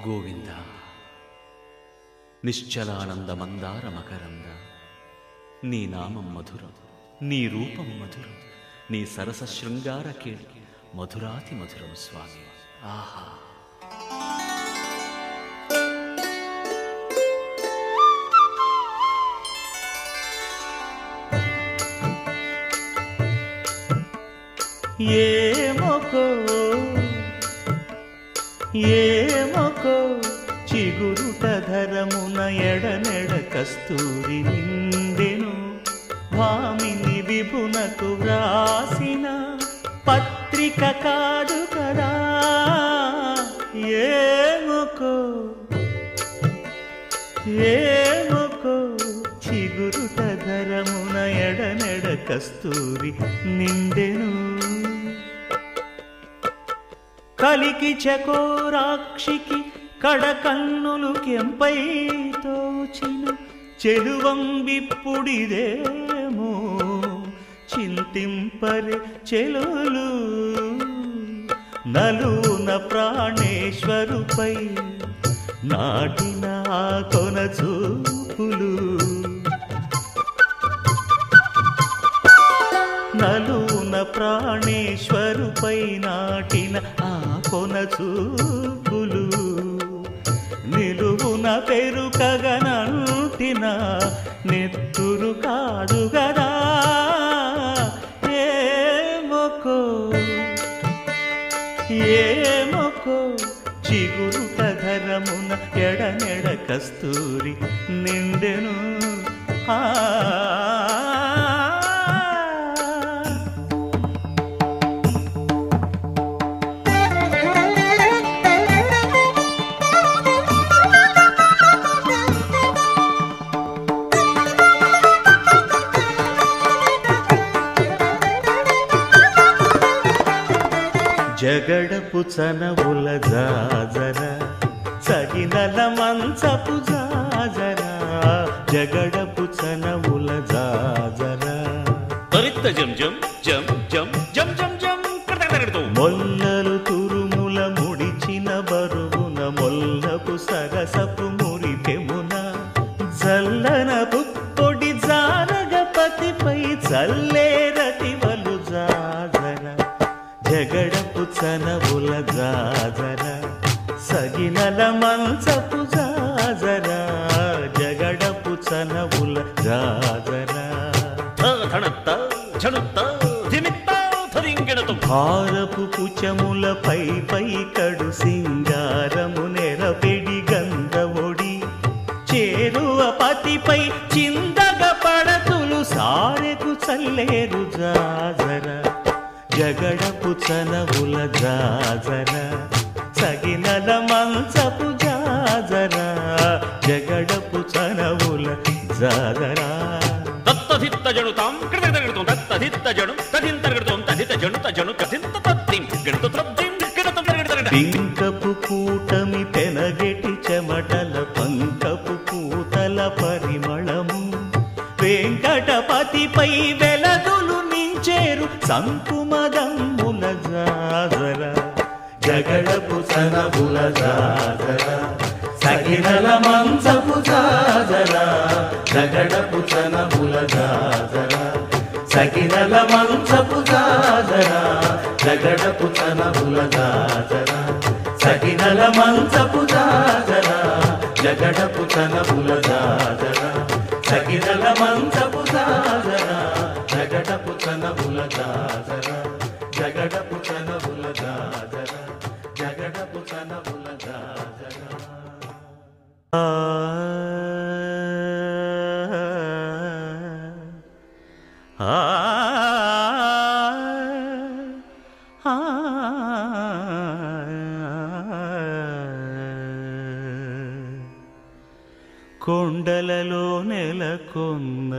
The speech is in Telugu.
గోవింద నిశ్చలానంద మందార మకరంద నీ నామం మధురం, నీ రూపం మధురం, నీ సరస శృంగార కేళి మధురాతి మధురం స్వామి. ఆహా! ఏమొకో చిగురుట ధరమున ఎడనెడ కస్తూరి నిండెను, భామిని విభునకు వ్రాసిన పత్రిక కాదు కదా. ఏమొకో చిగురుట ధరమున ఎడనెడ కస్తూరి నిండెను, కలికి చకోరాక్షికి కడకన్నులు కెంపై తోచిన చెలువంబిప్పుడిదేమో చింతింపరే చెలులు. నలున ప్రాణేశ్వరుపై నాటిన ఆ కొన చూపులు, నలున ప్రాణేశ్వరుపై నాటిన ఆ కొన చూపులు, నిలువున పెరుకగనంటిన నెత్తురు కాదు గదా. ఏమొకో చిగురుట ధరమున ఎడనెడ కస్తూరి నిండెను. జగడపు చనవుల జాజర సగినల మంచపు జాజర, జగడపు చనవుల జాజర తరిత్త జం జం జం జం జం జం జం కడతగడతో మొల్లలు తురుముల ముడిచిన బరువున మొల్లపు సరసపు మురిపెమున జల్లన పుప్పొడి జానగపతిపై చల్లేరతివలు జాజర, జగడపు చనవుల జాజర సగినల మంచపు జాజర, జగడపు చనవుల జాజర. భారపు కుచములపై పై కడు సింగారము నెరపెడి గంధవొడి చేరువ పతిపై చిందగ పడతులు సారెకు చల్లేరు జాజర, జగడపు చనవుల జాజర సగినల మంచపు జాజర, జగడపు చనవుల జాజర. తత్తధిత్త జడుతాం కడతగడతో తత్తధిత్త జడు తదింతగడతోం తదిత జడు తజను కదింత తత్తిం గడత త్రద్దిం గడత తగడత పింకపు కూటమి పెనగెటి చెమటల పంకపు పూతల పరిమళము వెంకటపతిపై వెలదులు నించేరు సంకుమదమ్ముల జాజర, జగడపు చనవుల జాజర సగినల మంచపు జాజర, జగడపు చనవుల జాజర సగినల మంచపు జాజర, జగడపు చనవుల జాజర సగినల మంచపు జాజర, జగడపు చనవుల జాజర సగినల మంచపు జాజర, జగడపు చనవుల జాజర, జగడపు చనవుల జాజర, జగడపు చనవుల జాజర. కొండలలో నెలకొన్న